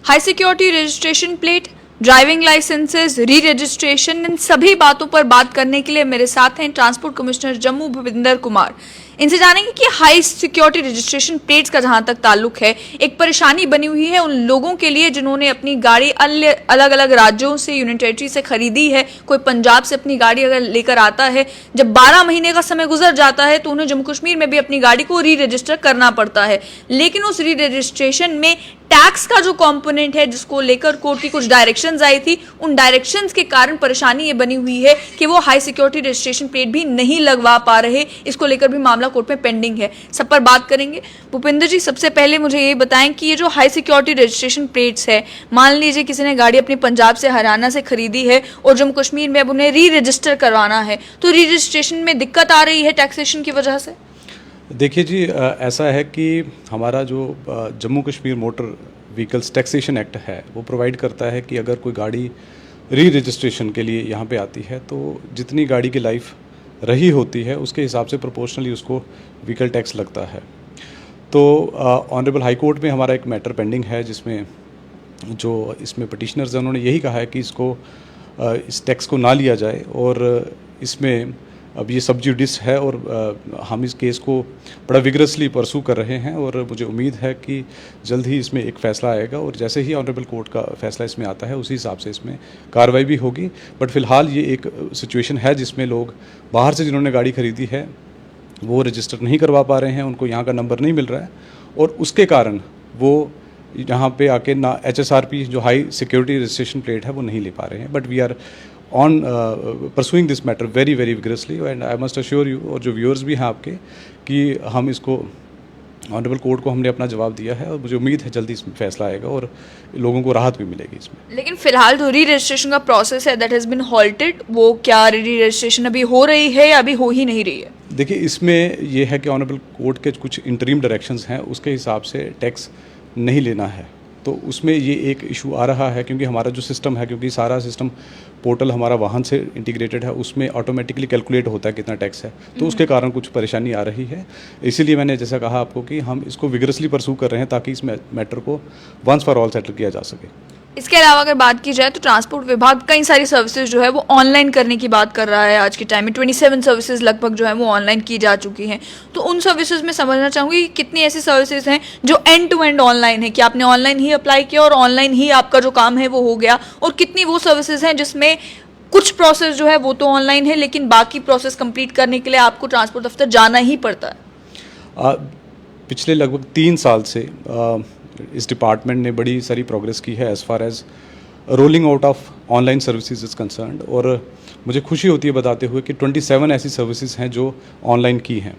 High security registration plate, driving licences, re registration, इन सभी बातों पर बात करने के लिए मेरे साथ हैं ट्रांसपोर्ट कमिश्नर जम्मू भूपिंदर कुमार। इनसे जानेंगे कि हाई सिक्योरिटी रजिस्ट्रेशन प्लेट्स का जहां तक ताल्लुक है, एक परेशानी बनी हुई है उन लोगों के लिए जिन्होंने अपनी गाड़ी अलग अलग राज्यों से, यूनियन टेरिटरी से खरीदी है। कोई पंजाब से अपनी गाड़ी अगर लेकर आता है, जब 12 महीने का समय गुजर जाता है तो उन्हें जम्मू कश्मीर में भी अपनी गाड़ी को री रजिस्टर करना पड़ता है। लेकिन उस री रजिस्ट्रेशन में टैक्स का जो कंपोनेंट है, जिसको लेकर कोर्ट की कुछ डायरेक्शंस आई थी, उन डायरेक्शंस के कारण परेशानी ये बनी हुई है कि वो हाई सिक्योरिटी रजिस्ट्रेशन प्लेट भी नहीं लगवा पा रहे। इसको लेकर भी मामला कोर्ट में पेंडिंग है। सब पर बात करेंगे। भूपिंदर जी, सबसे पहले मुझे ये बताएं कि ये जो हाई सिक्योरिटी रजिस्ट्रेशन प्लेट्स है, मान लीजिए किसी ने गाड़ी अपनी पंजाब से, हरियाणा से खरीदी है और जम्मू कश्मीर में अब उन्हें री रजिस्टर करवाना है, तो री रजिस्ट्रेशन में दिक्कत आ रही है टैक्सेशन की वजह से? देखिए जी, ऐसा है कि हमारा जो Jammu Kashmir motor vehicles taxation act है वो प्रोवाइड करता है कि अगर कोई गाड़ी री रजिस्ट्रेशन के लिए यहाँ पे आती है तो जितनी गाड़ी की लाइफ रही होती है उसके हिसाब से प्रोपोर्शनली उसको व्हीकल टैक्स लगता है। तो ऑनरेबल हाई कोर्ट में हमारा एक मैटर पेंडिंग है जिसमें जो इसमें पिटिशनर्स हैं उन्होंने यही कहा है कि इसको इस टैक्स को ना लिया जाए और इसमें अब ये सब जुडिस है और हम इस केस को बड़ा विगरसली परसू कर रहे हैं और मुझे उम्मीद है कि जल्द ही इसमें एक फ़ैसला आएगा और जैसे ही ऑनरेबल कोर्ट का फैसला इसमें आता है उसी हिसाब से इसमें कार्रवाई भी होगी। बट फ़िलहाल ये एक सिचुएशन है जिसमें लोग बाहर से जिन्होंने गाड़ी खरीदी है वो रजिस्टर नहीं करवा पा रहे हैं, उनको यहाँ का नंबर नहीं मिल रहा है और उसके कारण वो यहाँ पे आके ना HSRP जो हाई सिक्योरिटी रजिस्ट्रेशन प्लेट है वो नहीं ले पा रहे हैं। But we are on pursuing this matter very very vigorously and I must assure you और जो व्यूअर्स भी हैं आपके कि हम इसको ऑनरेबल कोर्ट को हमने अपना जवाब दिया है और मुझे उम्मीद है जल्दी इसमें फैसला आएगा और लोगों को राहत भी मिलेगी इसमें। लेकिन फिलहाल जो री रजिस्ट्रेशन का प्रोसेस है दैट हैज़ बीन हॉल्टेड, वो क्या री रजिस्ट्रेशन अभी हो रही है या अभी हो ही नहीं रही है? देखिए, इसमें ये है कि ऑनरेबल कोर्ट के कुछ इंटरिम डायरेक्शंस हैं उसके हिसाब से टैक्स नहीं लेना है, तो उसमें ये एक इशू आ रहा है क्योंकि हमारा जो सिस्टम है, क्योंकि सारा सिस्टम पोर्टल हमारा वाहन से इंटीग्रेटेड है, उसमें ऑटोमेटिकली कैलकुलेट होता है कितना टैक्स है, तो उसके कारण कुछ परेशानी आ रही है। इसीलिए मैंने जैसा कहा आपको कि हम इसको विगरसली परसू कर रहे हैं ताकि इस मैटर को वंस फॉर ऑल सेटल किया जा सके। इसके अलावा अगर बात की जाए तो ट्रांसपोर्ट विभाग कई सारी सर्विसेज जो है वो ऑनलाइन करने की बात कर रहा है। आज के टाइम में 27 सर्विसेज लगभग जो है वो ऑनलाइन की जा चुकी हैं। तो उन सर्विसेज में समझना चाहूँगी कि कितनी ऐसी सर्विसेज हैं जो एंड टू एंड ऑनलाइन है कि आपने ऑनलाइन ही अप्लाई किया और ऑनलाइन ही आपका जो काम है वो हो गया, और कितनी वो सर्विसेज हैं जिसमें कुछ प्रोसेस जो है वो तो ऑनलाइन है लेकिन बाकी प्रोसेस कंप्लीट करने के लिए आपको ट्रांसपोर्ट दफ्तर जाना ही पड़ता है? पिछले लगभग 3 साल से इस डिपार्टमेंट ने बड़ी सारी प्रोग्रेस की है as far as rolling out of online services is concerned और मुझे खुशी होती है बताते हुए कि 27 ऐसी सर्विसेज हैं जो ऑनलाइन की हैं,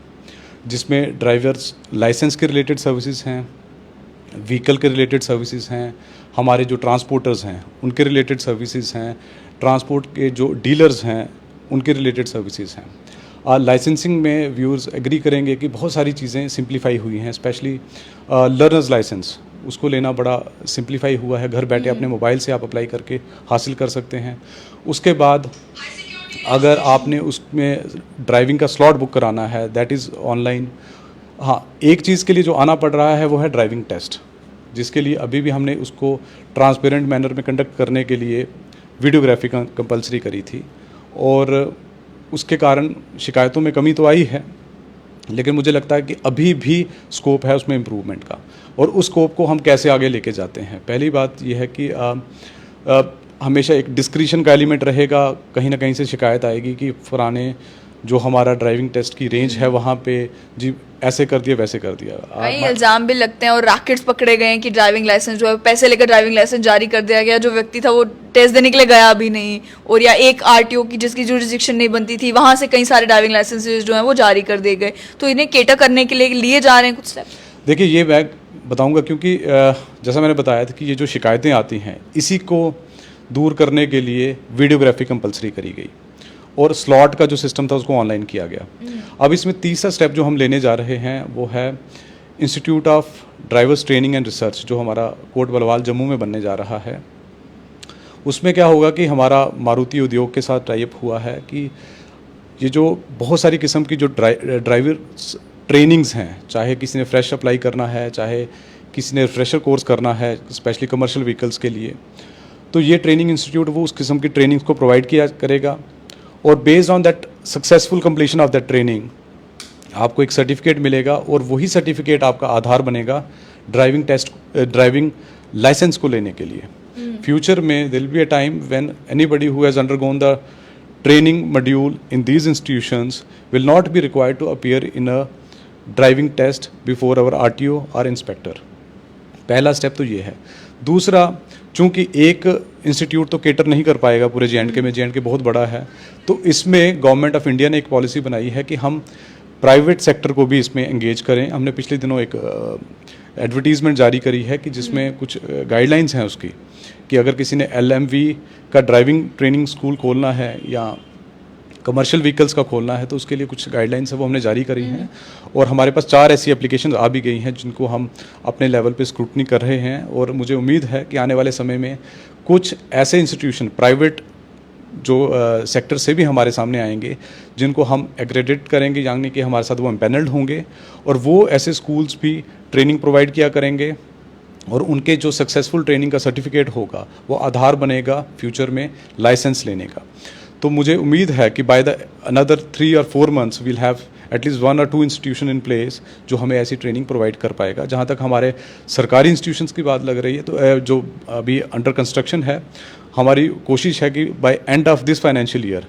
जिसमें ड्राइवर्स लाइसेंस के रिलेटेड सर्विसेज हैं, व्हीकल के रिलेटेड सर्विसेज हैं, हमारे जो ट्रांसपोर्टर्स हैं उनके रिलेटेड सर्विसेज हैं, ट्रांसपोर्ट के जो डीलर्स हैं उनके रिलेटेड सर्विसेज हैं। लाइसेंसिंग में व्यूअर्स एग्री करेंगे कि बहुत सारी चीज़ें सिंप्लीफाई हुई हैं, स्पेशली लर्नर्स लाइसेंस उसको लेना बड़ा सिंप्लीफाई हुआ है। घर बैठे अपने मोबाइल से आप अप्लाई करके हासिल कर सकते हैं। उसके बाद अगर आपने उसमें ड्राइविंग का स्लॉट बुक कराना है दैट इज़ ऑनलाइन। हाँ, एक चीज़ के लिए जो आना पड़ रहा है वो है ड्राइविंग टेस्ट, जिसके लिए अभी भी हमने उसको ट्रांसपेरेंट मैनर में कंडक्ट करने के लिए वीडियोग्राफी कंपलसरी करी थी और उसके कारण शिकायतों में कमी तो आई है, लेकिन मुझे लगता है कि अभी भी स्कोप है उसमें इम्प्रूवमेंट का और उस स्कोप को हम कैसे आगे लेके जाते हैं। पहली बात यह है कि हमेशा एक डिस्क्रिशन का एलिमेंट रहेगा। कहीं ना कहीं से शिकायत आएगी कि पुराने जो हमारा ड्राइविंग टेस्ट की रेंज है वहाँ पे जी ऐसे कर दिया वैसे कर दिया, कई इल्जाम भी लगते हैं और रैकेट्स पकड़े गए हैं कि ड्राइविंग लाइसेंस जो है पैसे लेकर ड्राइविंग लाइसेंस जारी कर दिया गया, जो व्यक्ति था वो टेस्ट देने के लिए गया भी नहीं, और या एक RTO की जिसकी जुरिस्डिक्शन नहीं बनती थी वहाँ से कई सारे ड्राइविंग लाइसेंसेज जो हैं वो जारी कर दिए गए। तो इन्हें केटर करने के लिए जा रहे हैं कुछ स्टेप? देखिए, ये मैं बताऊँगा क्योंकि जैसा मैंने बताया था कि ये जो शिकायतें आती हैं इसी को दूर करने के लिए वीडियोग्राफी कंपलसरी करी गई और स्लॉट का जो सिस्टम था उसको ऑनलाइन किया गया। अब इसमें तीसरा स्टेप जो हम लेने जा रहे हैं वो है institute of drivers training and research, जो हमारा कोट बलवाल जम्मू में बनने जा रहा है। उसमें क्या होगा कि हमारा मारुति उद्योग के साथ टाई अप हुआ है कि ये जो बहुत सारी किस्म की जो ड्राइवर ट्रेनिंग्स हैं, चाहे किसी ने फ्रेश अप्लाई करना है, चाहे किसी ने रिफ्रेशर कोर्स करना है स्पेशली कमर्शियल व्हीकल्स के लिए, तो ये ट्रेनिंग इंस्टीट्यूट वो उस किस्म की ट्रेनिंग्स को प्रोवाइड किया करेगा और based on that successful completion of that training आपको एक सर्टिफिकेट मिलेगा और वही सर्टिफिकेट आपका आधार बनेगा ड्राइविंग लाइसेंस को लेने के लिए. फ्यूचर में there will be a time when anybody who has undergone the training module in these institutions will not be required to appear in a driving test before our RTO और inspector. पहला step तो ये है. दूसरा, चूंकि एक institute तो cater नहीं कर पाएगा पूरे जे.एंड.के में, जे.एंड.के बहुत बड़ा है, तो इसमें गवर्नमेंट ऑफ इंडिया ने एक पॉलिसी बनाई है कि हम प्राइवेट सेक्टर को भी इसमें एंगेज करें. हमने पिछले दिनों एक एडवर्टीज़मेंट जारी करी है कि जिसमें कुछ गाइडलाइंस हैं उसकी, कि अगर किसी ने LMV का ड्राइविंग ट्रेनिंग स्कूल खोलना है या कमर्शियल व्हीकल्स का खोलना है तो उसके लिए कुछ गाइडलाइंस है वो हमने जारी करी हैं. और हमारे पास 4 ऐसी एप्लीकेशन आ भी गई हैं जिनको हम अपने लेवल पे स्क्रूटनी कर रहे हैं. और मुझे उम्मीद है कि आने वाले समय में कुछ ऐसे इंस्टीट्यूशन प्राइवेट जो सेक्टर से भी हमारे सामने आएंगे जिनको हम एग्रेडेट करेंगे, यानी कि हमारे साथ वो एम्पैनल्ड होंगे और वो ऐसे स्कूल्स भी ट्रेनिंग प्रोवाइड किया करेंगे और उनके जो सक्सेसफुल ट्रेनिंग का सर्टिफिकेट होगा वो आधार बनेगा फ्यूचर में लाइसेंस लेने का. तो मुझे उम्मीद है कि by the another 3 or 4 months we'll have at least 1 or 2 institution in place जो हमें ऐसी ट्रेनिंग प्रोवाइड कर पाएगा. जहाँ तक हमारे सरकारी इंस्टीट्यूशंस की बात लग रही है तो जो अभी अंडर कंस्ट्रक्शन है, हमारी कोशिश है कि by end of this financial year,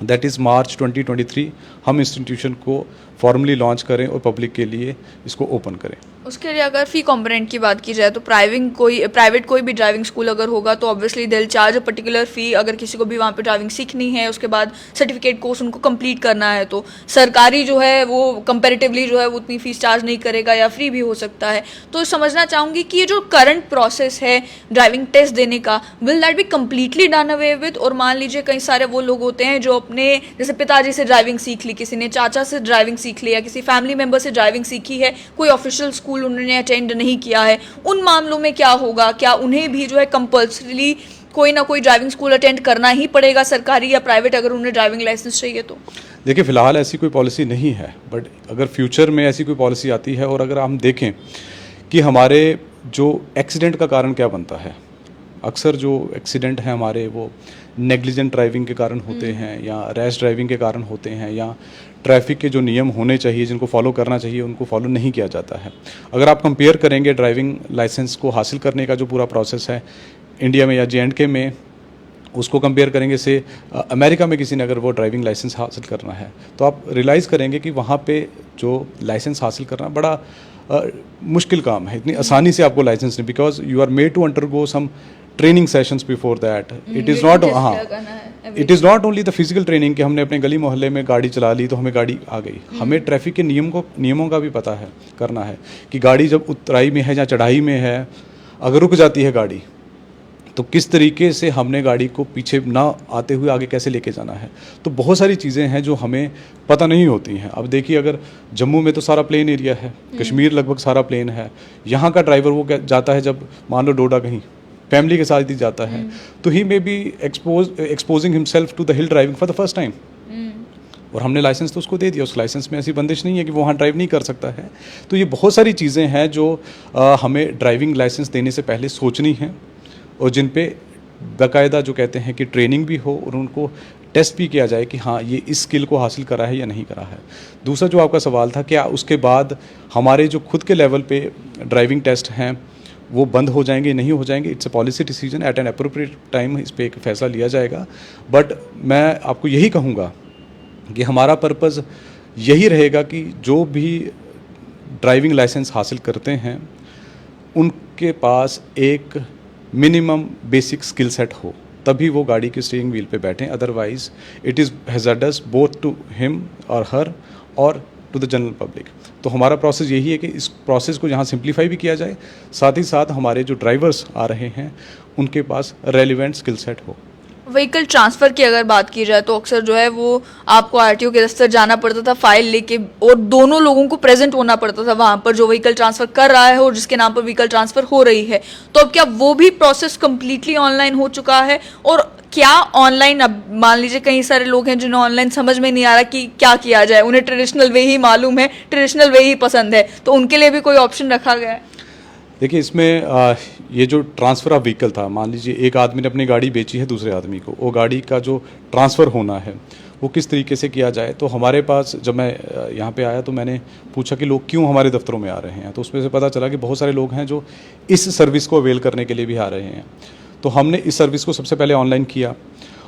that is March 2023, हम इंस्टीट्यूशन को फॉर्मली लॉन्च करें और पब्लिक के लिए इसको ओपन करें. उसके लिए अगर फ़ी कॉम्पोनेंट की बात की जाए तो प्राइवेट कोई भी ड्राइविंग स्कूल अगर होगा तो obviously they will charge a particular fee. अगर किसी को भी वहाँ पे ड्राइविंग सीखनी है, उसके बाद सर्टिफिकेट कोर्स उनको कंप्लीट करना है, तो सरकारी जो है वो कंपैरेटिवली जो है वो उतनी फीस चार्ज नहीं करेगा या फ्री भी हो सकता है. तो समझना चाहूँगी कि ये जो करंट प्रोसेस है ड्राइविंग टेस्ट देने का, will that be completely done away with? और मान लीजिए कई सारे वो लोग होते हैं जो अपने जैसे पिताजी से ड्राइविंग सीख ली, किसी ने चाचा से ड्राइविंग सीख ली या किसी फैमिली मेंबर से ड्राइविंग सीखी है, कोई ऑफिशियल स्कूल उन्होंने अटेंड नहीं किया है, उन मामलों में क्या होगा? क्या उन्हें भी जो है कंपल्सरी कोई ना कोई ड्राइविंग स्कूल अटेंड करना ही पड़ेगा, सरकारी या प्राइवेट, अगर उन्हें ड्राइविंग लाइसेंस चाहिए तो? देखिए, फ़िलहाल ऐसी कोई पॉलिसी नहीं है, बट अगर फ्यूचर में ऐसी कोई पॉलिसी आती है और अगर हम देखें कि हमारे जो एक्सीडेंट का कारण क्या बनता है, अक्सर जो एक्सीडेंट हैं हमारे वो नेग्लिजेंट ड्राइविंग के कारण होते हैं या रैश ड्राइविंग के कारण होते हैं या ट्रैफिक के जो नियम होने चाहिए जिनको फॉलो करना चाहिए उनको फॉलो नहीं किया जाता है. अगर आप कंपेयर करेंगे ड्राइविंग लाइसेंस को हासिल करने का जो पूरा प्रोसेस है इंडिया में या जे.एंड.के में, उसको कंपेयर करेंगे से अमेरिका में किसी ने अगर वो ड्राइविंग लाइसेंस हासिल करना है तो आप रियलाइज़ करेंगे कि वहाँ पे जो लाइसेंस हासिल करना बड़ा मुश्किल काम है. इतनी आसानी से आपको लाइसेंस नहीं, because you are made to undergo some training sessions before that. It is not only the physical training कि हमने अपने गली मोहल्ले में गाड़ी चला ली तो हमें गाड़ी आ गई. हमें ट्रैफिक के नियमों का भी पता है, करना है कि गाड़ी जब उतराई में है या चढ़ाई में है, अगर रुक जाती है गाड़ी तो किस तरीके से हमने गाड़ी को पीछे ना आते हुए आगे कैसे लेके जाना है. तो बहुत सारी चीज़ें हैं जो हमें पता नहीं होती हैं. अब देखिए, अगर जम्मू में तो सारा प्लेन एरिया है, कश्मीर लगभग सारा प्लेन है, यहाँ का ड्राइवर वो जाता है जब मान लो डोडा कहीं फैमिली के साथ ही जाता है तो ही may be exposing himself to the hill driving for the first time. और हमने लाइसेंस तो उसको दे दिया, उस लाइसेंस में ऐसी बंदिश नहीं है कि वो वहाँ ड्राइव नहीं कर सकता है. तो ये बहुत सारी चीज़ें हैं जो हमें ड्राइविंग लाइसेंस देने से पहले सोचनी है और जिन पे बाकायदा जो कहते हैं कि ट्रेनिंग भी हो और उनको टेस्ट भी किया जाए कि हाँ ये इस स्किल को हासिल करा है या नहीं करा है. दूसरा जो आपका सवाल था, क्या उसके बाद हमारे जो खुद के लेवल पे ड्राइविंग टेस्ट हैं वो बंद हो जाएंगे, नहीं हो जाएंगे? It's a policy decision, at an appropriate time इस पर एक फ़ैसला लिया जाएगा. बट मैं आपको यही कहूँगा कि हमारा पर्पज़ यही रहेगा कि जो भी ड्राइविंग लाइसेंस हासिल करते हैं उनके पास एक मिनिमम बेसिक स्किल सेट हो, तभी वो गाड़ी की स्टीयरिंग व्हील पे बैठें. Otherwise it is hazardous both to him और हर और टू द जनरल पब्लिक. तो हमारा प्रोसेस यही है कि इस प्रोसेस को यहाँ सिंप्लीफाई भी किया जाए, साथ ही साथ हमारे जो ड्राइवर्स आ रहे हैं उनके पास रेलिवेंट स्किल सेट हो. व्हीकल ट्रांसफ़र की अगर बात की जाए तो अक्सर जो है वो आपको आरटीओ के दफ्तर जाना पड़ता था फाइल लेके, और दोनों लोगों को प्रेजेंट होना पड़ता था वहाँ पर, जो व्हीकल ट्रांसफ़र कर रहा है और जिसके नाम पर व्हीकल ट्रांसफ़र हो रही है. तो अब क्या वो भी प्रोसेस कम्प्लीटली ऑनलाइन हो चुका है? और क्या ऑनलाइन, अब मान लीजिए कई सारे लोग हैं जिन्हें ऑनलाइन समझ में नहीं आ रहा कि क्या किया जाए, उन्हें ट्रेडिशनल वे ही मालूम है, ट्रेडिशनल वे ही पसंद है, तो उनके लिए भी कोई ऑप्शन रखा गया है? देखिए इसमें ये जो ट्रांसफ़र ऑफ व्हीकल था, मान लीजिए एक आदमी ने अपनी गाड़ी बेची है दूसरे आदमी को, वो गाड़ी का जो ट्रांसफ़र होना है वो किस तरीके से किया जाए। तो हमारे पास जब मैं यहाँ पे आया तो मैंने पूछा कि लोग क्यों हमारे दफ्तरों में आ रहे हैं, तो उसमें से पता चला कि बहुत सारे लोग हैं जो इस सर्विस को अवेल करने के लिए भी आ रहे हैं। तो हमने इस सर्विस को सबसे पहले ऑनलाइन किया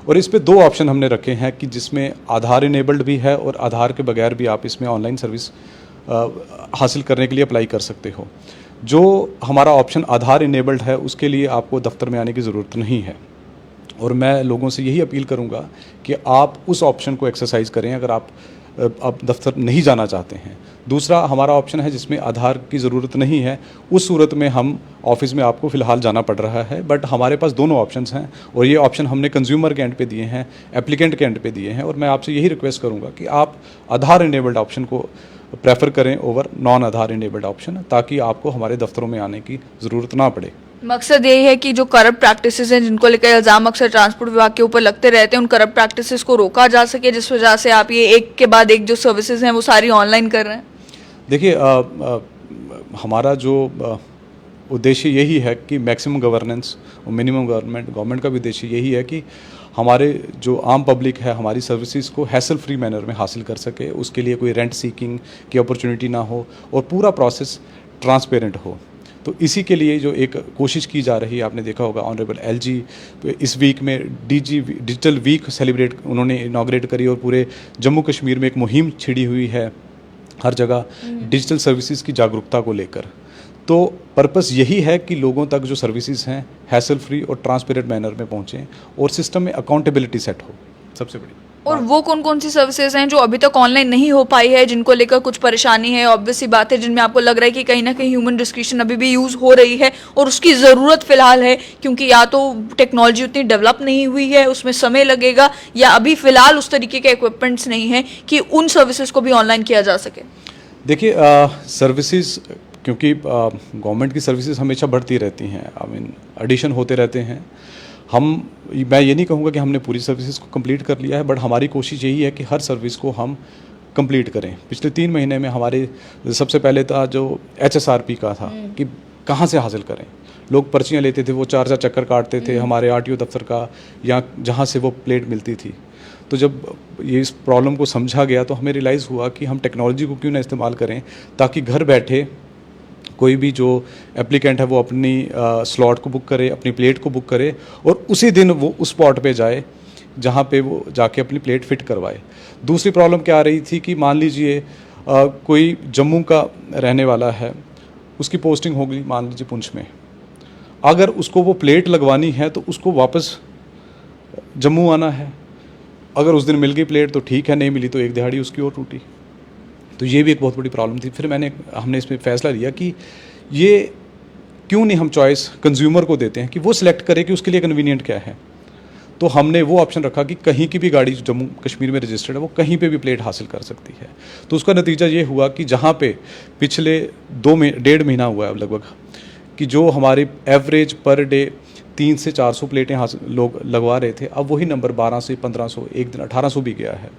और इस पे 2 ऑप्शन हमने रखे हैं कि जिसमें आधार इनेबल्ड भी है और आधार के बगैर भी आप इसमें ऑनलाइन सर्विस हासिल करने के लिए अप्लाई कर सकते हो। जो हमारा ऑप्शन आधार इनेबल्ड है उसके लिए आपको दफ्तर में आने की ज़रूरत नहीं है और मैं लोगों से यही अपील करूंगा कि आप उस ऑप्शन को एक्सरसाइज करें अगर आप दफ्तर नहीं जाना चाहते हैं। दूसरा हमारा ऑप्शन है जिसमें आधार की ज़रूरत नहीं है, उस सूरत में हम ऑफिस में आपको फ़िलहाल जाना पड़ रहा है, बट हमारे पास दोनों ऑप्शंस हैं और ये ऑप्शन हमने कंज्यूमर के एंड पे दिए हैं, एप्लीकेंट के एंड पे दिए हैं। और मैं आपसे यही रिक्वेस्ट करूँगा कि आप आधार इनेबल्ड ऑप्शन को प्रेफर करें ओवर नॉन आधार इनेबल्ड ऑप्शन, ताकि आपको हमारे दफ्तरों में आने की ज़रूरत ना पड़े। मकसद यही है कि जो करप्ट प्रैक्टिसेस हैं जिनको लेकर इल्ज़ाम अक्सर ट्रांसपोर्ट विभाग के ऊपर लगते रहते हैं, उन करप्ट प्रैक्टिसेस को रोका जा सके, जिस वजह से आप ये एक के बाद एक जो सर्विसेज हैं वो सारी ऑनलाइन कर रहे हैं। देखिए हमारा जो उद्देश्य यही है कि मैक्सिमम गवर्नेंस और मिनिमम गवर्नमेंट का भी उद्देश्य यही है कि हमारे जो आम पब्लिक है हमारी सर्विसेज को हैसल फ्री मैनर में हासिल कर सके, उसके लिए कोई रेंट सीकिंग की अपॉर्चुनिटी ना हो और पूरा प्रोसेस ट्रांसपेरेंट हो। तो इसी के लिए जो एक कोशिश की जा रही है, आपने देखा होगा ऑनरेबल एलजी इस वीक में डिजिटल वीक सेलिब्रेट उन्होंने इनॉग्रेट करी और पूरे जम्मू कश्मीर में एक मुहिम छिड़ी हुई है हर जगह डिजिटल सर्विसेज की जागरूकता को लेकर। तो पर्पस यही है कि लोगों तक जो सर्विसेज हैं हैसल फ्री और ट्रांसपेरेंट मैनर में पहुँचें और सिस्टम में अकाउंटेबिलिटी सेट हो, सबसे बड़ी। और वो कौन कौन सी सर्विसेज हैं जो अभी तक ऑनलाइन नहीं हो पाई है, जिनको लेकर कुछ परेशानी है, ऑब्वियस सी बात है, जिनमें आपको लग रहा है कि कहीं ना कहीं ह्यूमन डिस्क्रिप्शन अभी भी यूज़ हो रही है और उसकी ज़रूरत फिलहाल है, क्योंकि या तो टेक्नोलॉजी उतनी डेवलप नहीं हुई है, उसमें समय लगेगा, या अभी फिलहाल उस तरीके के इक्विपमेंट्स नहीं हैं कि उन सर्विसेज को भी ऑनलाइन किया जा सके। देखिए सर्विसेज, क्योंकि गवर्नमेंट की सर्विसेज हमेशा बढ़ती रहती हैं, आई मीन एडिशन होते रहते हैं। मैं ये नहीं कहूँगा कि हमने पूरी सर्विसेज को कंप्लीट कर लिया है, बट हमारी कोशिश यही है कि हर सर्विस को हम कंप्लीट करें। पिछले 3 महीने में हमारे सबसे पहले था जो HSRP का था कि कहाँ से हासिल करें। लोग पर्चियाँ लेते थे, वो 4 चक्कर काटते थे हमारे RTO दफ्तर का या जहाँ से वो प्लेट मिलती थी। तो जब ये इस प्रॉब्लम को समझा गया तो हमें रियलाइज़ हुआ कि हम टेक्नोलॉजी को क्यों ना इस्तेमाल करें, ताकि घर बैठे कोई भी जो एप्लीकेंट है वो अपनी स्लॉट को बुक करे, अपनी प्लेट को बुक करे और उसी दिन वो उस स्पॉट पे जाए जहाँ पे वो जाके अपनी प्लेट फिट करवाए। दूसरी प्रॉब्लम क्या आ रही थी कि मान लीजिए कोई जम्मू का रहने वाला है, उसकी पोस्टिंग हो गई मान लीजिए पुंछ में, अगर उसको वो प्लेट लगवानी है तो उसको वापस जम्मू आना है। अगर उस दिन मिल गई प्लेट तो ठीक है, नहीं मिली तो एक दिहाड़ी उसकी और टूटी। तो ये भी एक बहुत बड़ी प्रॉब्लम थी। फिर हमने इसमें फ़ैसला लिया कि ये क्यों नहीं हम चॉइस कंज्यूमर को देते हैं कि वो सिलेक्ट करे कि उसके लिए कन्वीनियंट क्या है। तो हमने वो ऑप्शन रखा कि कहीं की भी गाड़ी जम्मू कश्मीर में रजिस्टर्ड है वो कहीं पे भी प्लेट हासिल कर सकती है। तो उसका नतीजा ये हुआ कि जहाँ पे पिछले 1.5 महीना हुआ है लगभग कि जो हमारी एवरेज पर डे 300 से 400 प्लेटें लोग लगवा रहे थे, अब वही नंबर 1200 से 1500, एक दिन 1800 भी गया है।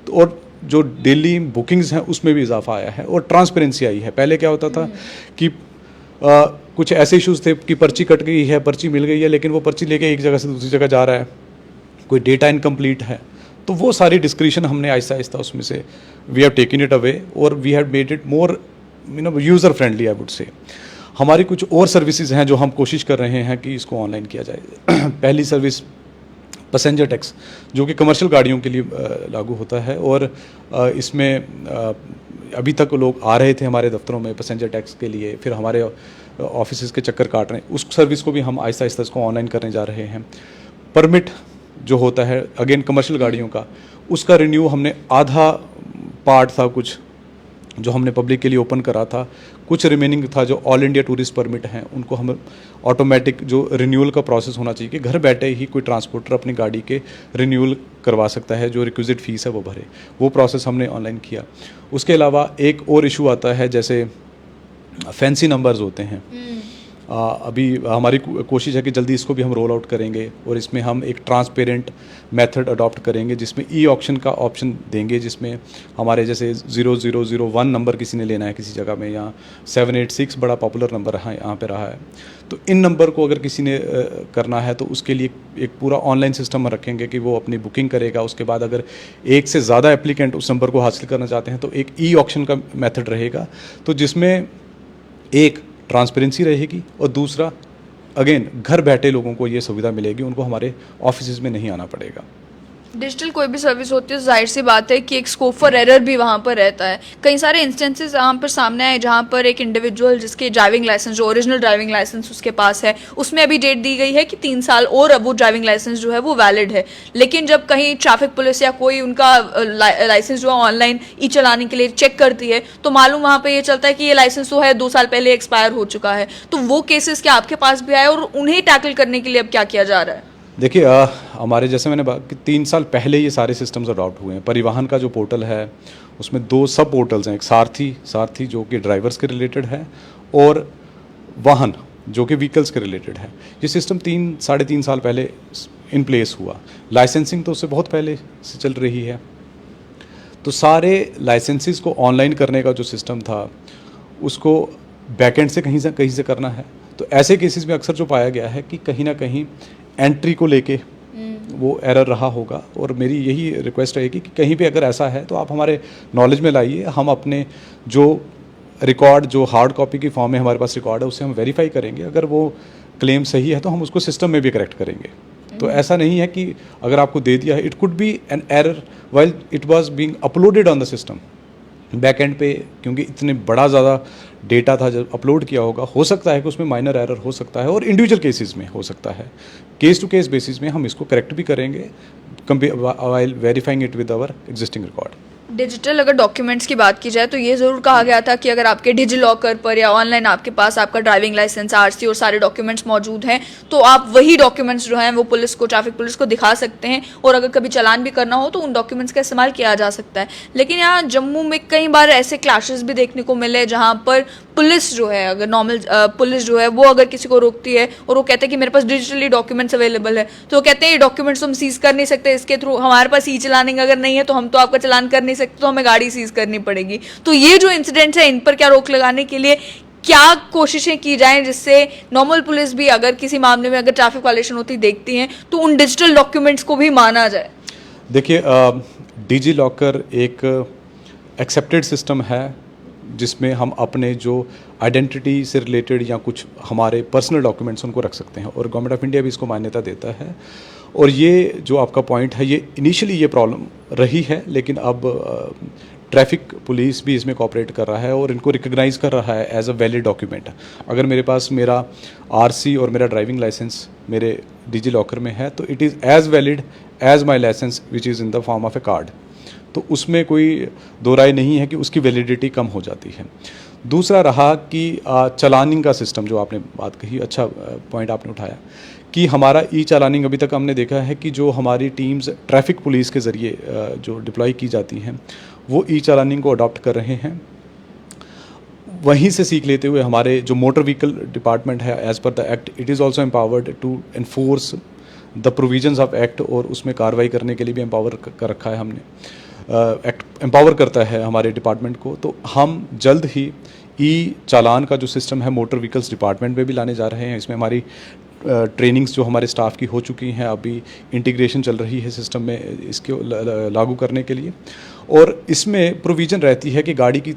तो और जो डेली बुकिंग्स हैं उसमें भी इजाफा आया है और ट्रांसपेरेंसी आई है। पहले क्या होता था कि कुछ ऐसे इश्यूज थे कि पर्ची कट गई है, पर्ची मिल गई है, लेकिन वो पर्ची लेके एक जगह से दूसरी जगह जा रहा है, कोई डेटा इनकम्प्लीट है। तो वो सारी डिस्क्रिप्शन हमने आहिस्ता आहिस्ता उसमें से we have taken it away और we have made it more user friendly I would say. हमारी कुछ और सर्विसेज हैं जो हम कोशिश कर रहे हैं कि इसको ऑनलाइन किया जाए। पहली सर्विस पैसेंजर टैक्स, जो कि कमर्शियल गाड़ियों के लिए लागू होता है और इसमें अभी तक लोग आ रहे थे हमारे दफ्तरों में पैसेंजर टैक्स के लिए, फिर हमारे ऑफिस के चक्कर काट रहे हैं। उस सर्विस को भी हम आहिस्ता आहिस्ता इसको ऑनलाइन करने जा रहे हैं। परमिट जो होता है अगेन कमर्शियल गाड़ियों का, उसका रिन्यू हमने आधा पार्ट था कुछ जो हमने पब्लिक के लिए ओपन करा था, कुछ रिमेनिंग था जो ऑल इंडिया टूरिस्ट परमिट हैं, उनको हम ऑटोमेटिक जो रिन्यूअल का प्रोसेस होना चाहिए कि घर बैठे ही कोई ट्रांसपोर्टर अपनी गाड़ी के रिन्यूअल करवा सकता है, जो रिक्विजिट फीस है वो भरे, वो प्रोसेस हमने ऑनलाइन किया। उसके अलावा एक और इशू आता है जैसे फैंसी नंबर्स होते हैं, अभी हमारी कोशिश है कि जल्दी इसको भी हम रोल आउट करेंगे और इसमें हम एक ट्रांसपेरेंट मेथड अडॉप्ट करेंगे जिसमें ई ऑक्शन का ऑप्शन देंगे, जिसमें हमारे जैसे 0001 नंबर किसी ने लेना है किसी जगह में, या 786 बड़ा पॉपुलर नंबर है यहाँ पे रहा है, तो इन नंबर को अगर किसी ने करना है तो उसके लिए एक पूरा ऑनलाइन सिस्टम रखेंगे कि वो अपनी बुकिंग करेगा। उसके बाद अगर एक से ज़्यादा एप्लीकेंट उस नंबर को हासिल करना चाहते हैं तो एक ई ऑक्शन का मेथड रहेगा, तो जिसमें एक ट्रांसपेरेंसी रहेगी और दूसरा अगेन घर बैठे लोगों को ये सुविधा मिलेगी, उनको हमारे ऑफिस में नहीं आना पड़ेगा। डिजिटल कोई भी सर्विस होती है, जाहिर सी बात है कि एक स्कोप फॉर एरर भी वहाँ पर रहता है। कई सारे इंस्टेंसेस यहाँ पर सामने आए जहाँ पर एक इंडिविजुअल जिसके ड्राइविंग लाइसेंस, जो ओरिजिनल ड्राइविंग लाइसेंस उसके पास है, उसमें अभी डेट दी गई है कि 3 साल और अब वो ड्राइविंग लाइसेंस जो है वो वैलिड है, लेकिन जब कहीं ट्रैफिक पुलिस या कोई उनका लाइसेंस जो है ऑनलाइन ई चलाने के लिए चेक करती है तो मालूम वहाँ पर ये चलता है कि ये लाइसेंस तो है 2 साल पहले एक्सपायर हो चुका है। तो वो केसेस क्या आपके पास भी आए और उन्हें टैकल करने के लिए अब क्या किया जा रहा है? देखिए, हमारे जैसे मैंने बात कि 3 साल पहले ये सारे सिस्टम्स अडॉप्ट हुए हैं। परिवहन का जो पोर्टल है उसमें 2 सब पोर्टल्स हैं, एक सारथी जो कि ड्राइवर्स के रिलेटेड है और वाहन जो कि व्हीकल्स के रिलेटेड है। ये सिस्टम 3-3.5 साल पहले इन प्लेस हुआ। लाइसेंसिंग तो उससे बहुत पहले से चल रही है, तो सारे लाइसेंसेस को ऑनलाइन करने का जो सिस्टम था उसको बैकएंड से कहीं से करना है। तो ऐसे केसेस में अक्सर जो पाया गया है कि कहीं ना कहीं एंट्री को लेके वो एरर रहा होगा, और मेरी यही रिक्वेस्ट रहेगी कि कहीं पे अगर ऐसा है तो आप हमारे नॉलेज में लाइए। हम अपने जो रिकॉर्ड, जो हार्ड कॉपी की फॉर्म में हमारे पास रिकॉर्ड है, उससे हम वेरीफाई करेंगे। अगर वो क्लेम सही है तो हम उसको सिस्टम में भी करेक्ट करेंगे। तो ऐसा नहीं है कि अगर आपको दे दिया है, it could be an error while it was being uploaded on the system back and पे, क्योंकि इतने बड़ा ज़्यादा डेटा था जब अपलोड किया होगा, हो सकता है कि उसमें माइनर एरर हो सकता है और इंडिविजुअल केसेस में हो सकता है। केस टू केस बेसिस में हम इसको करेक्ट भी करेंगे while verifying it with our existing record. Digital अगर डॉक्यूमेंट्स की बात की जाए तो ये ज़रूर कहा गया था कि अगर आपके डिजी लॉकर पर या ऑनलाइन आपके पास आपका ड्राइविंग लाइसेंस, आरसी और सारे डॉक्यूमेंट्स मौजूद हैं तो आप वही डॉक्यूमेंट्स जो हैं वो पुलिस को, ट्रैफिक पुलिस को दिखा सकते हैं, और अगर कभी चालान भी करना हो तो उन डॉक्यूमेंट्स का इस्तेमाल किया जा सकता है। लेकिन यहाँ जम्मू में कई बार ऐसे क्लैशेस भी देखने को मिले जहाँ पर पुलिस जो है, अगर नॉर्मल पुलिस जो है वो अगर किसी को रोकती है और वो कहते हैं कि मेरे पास डिजिटली डॉक्यूमेंट्स अवेलेबल है, तो वो कहते हैं ये डॉक्यूमेंट्स हम सीज कर नहीं सकते, इसके थ्रू हमारे पास ई चलानिंग अगर नहीं है तो हम तो आपका चालान कर नहीं सकते, तो हमें गाड़ी सीज करनी पड़ेगी। तो ये जो इंसिडेंट्स है इन पर क्या रोक लगाने के लिए क्या कोशिशें की जाएं जिससे नॉर्मल पुलिस भी अगर किसी मामले में अगर ट्रैफिक वायलेशन होती देखती हैं तो उन डिजिटल डॉक्यूमेंट्स को भी माना जाए? देखिए, डिजी लॉकर एक एक्सेप्टेड सिस्टम है जिसमें हम अपने जो आइडेंटिटी से रिलेटेड या कुछ हमारे पर्सनल डॉक्यूमेंट्स उनको रख सकते हैं, और गवर्नमेंट ऑफ इंडिया भी इसको मान्यता देता है। और ये जो आपका पॉइंट है, ये इनिशियली ये प्रॉब्लम रही है, लेकिन अब ट्रैफिक पुलिस भी इसमें कोऑपरेट कर रहा है और इनको रिकग्नाइज कर रहा है एज अ वैलिड डॉक्यूमेंट। अगर मेरे पास मेरा आरसी और मेरा ड्राइविंग लाइसेंस मेरे डिजी लॉकर में है तो it is as valid as my licence which is in the form of a card. तो उसमें कोई दो राय नहीं है कि उसकी वैलिडिटी कम हो जाती है। दूसरा रहा कि चलानिंग का सिस्टम, जो आपने बात कही, अच्छा पॉइंट आपने उठाया कि हमारा ई चालानिंग अभी तक हमने देखा है कि जो हमारी टीम्स ट्रैफिक पुलिस के ज़रिए जो डिप्लॉय की जाती हैं वो ई चालानिंग को अडॉप्ट कर रहे हैं। वहीं से सीख लेते हुए हमारे जो मोटर व्हीकल डिपार्टमेंट है as per the act, it is also empowered to enforce the provisions of act, और उसमें कार्रवाई करने के लिए भी एम्पावर कर रखा है हमने। एक्ट एम्पावर करता है हमारे डिपार्टमेंट को। तो हम जल्द ही ई चालान का जो सिस्टम है मोटर व्हीकल्स डिपार्टमेंट में भी लाने जा रहे हैं। इसमें हमारी ट्रेनिंग्स जो हमारे स्टाफ की हो चुकी हैं, अभी इंटीग्रेशन चल रही है सिस्टम में इसके लागू करने के लिए। और इसमें प्रोविज़न रहती है कि गाड़ी की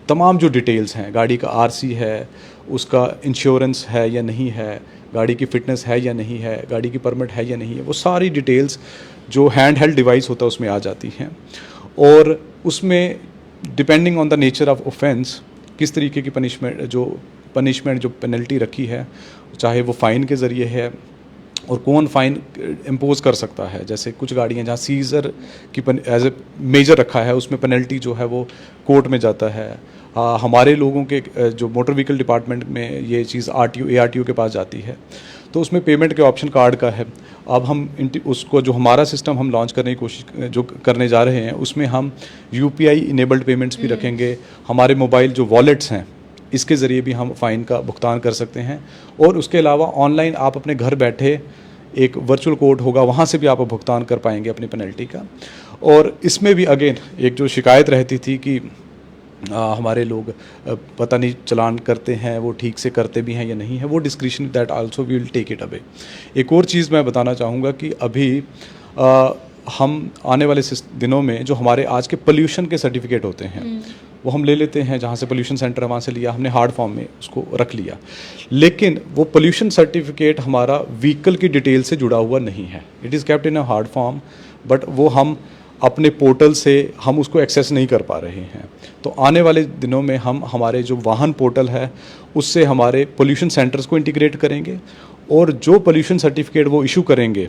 तमाम जो डिटेल्स हैं, गाड़ी का आरसी है, उसका इंश्योरेंस है या नहीं है, गाड़ी की फ़िटनेस है या नहीं है, गाड़ी की परमिट है या नहीं है, वो सारी डिटेल्स जो हैंड हेल्ड डिवाइस होता है उसमें आ जाती हैं। और उसमें depending on the nature of offence किस तरीके की पनिशमेंट जो पेनल्टी रखी है, चाहे वो फ़ाइन के ज़रिए है, और कौन फ़ाइन इम्पोज कर सकता है। जैसे कुछ गाड़ियाँ जहाँ सीज़र की एज ए मेजर रखा है, उसमें पेनल्टी जो है वो कोर्ट में जाता है। हमारे लोगों के जो मोटर व्हीकल डिपार्टमेंट में ये चीज़ आरटीओ एआरटीओ के पास जाती है, तो उसमें पेमेंट के ऑप्शन कार्ड का है। अब हम उसको जो हमारा सिस्टम हम लॉन्च करने की कोशिश जो करने जा रहे हैं उसमें हम यूपीआई इनेबल्ड पेमेंट्स भी रखेंगे। हमारे मोबाइल जो वॉलेट्स हैं इसके ज़रिए भी हम फ़ाइन का भुगतान कर सकते हैं। और उसके अलावा ऑनलाइन आप अपने घर बैठे एक वर्चुअल कोर्ट होगा, वहाँ से भी आप भुगतान कर पाएंगे अपनी पेनल्टी का। और इसमें भी अगेन एक जो शिकायत रहती थी कि हमारे लोग पता नहीं चालान करते हैं, वो ठीक से करते भी हैं या नहीं है, वो discretion that also we will take it away. एक और चीज़ मैं बताना चाहूँगा कि अभी हम आने वाले दिनों में जो हमारे आज के पोल्यूशन के सर्टिफिकेट होते हैं वो हम ले लेते हैं, जहाँ से पोल्यूशन सेंटर है वहाँ से लिया हमने, हार्ड फॉर्म में उसको रख लिया, लेकिन वो पोल्यूशन सर्टिफिकेट हमारा व्हीकल की डिटेल से जुड़ा हुआ नहीं है। It is kept in a hard form, but वो हम अपने पोर्टल से हम उसको एक्सेस नहीं कर पा रहे हैं। तो आने वाले दिनों में हम हमारे जो वाहन पोर्टल है उससे हमारे पोल्यूशन सेंटर्स को इंटीग्रेट करेंगे, और जो पोल्यूशन सर्टिफिकेट वो इशू करेंगे,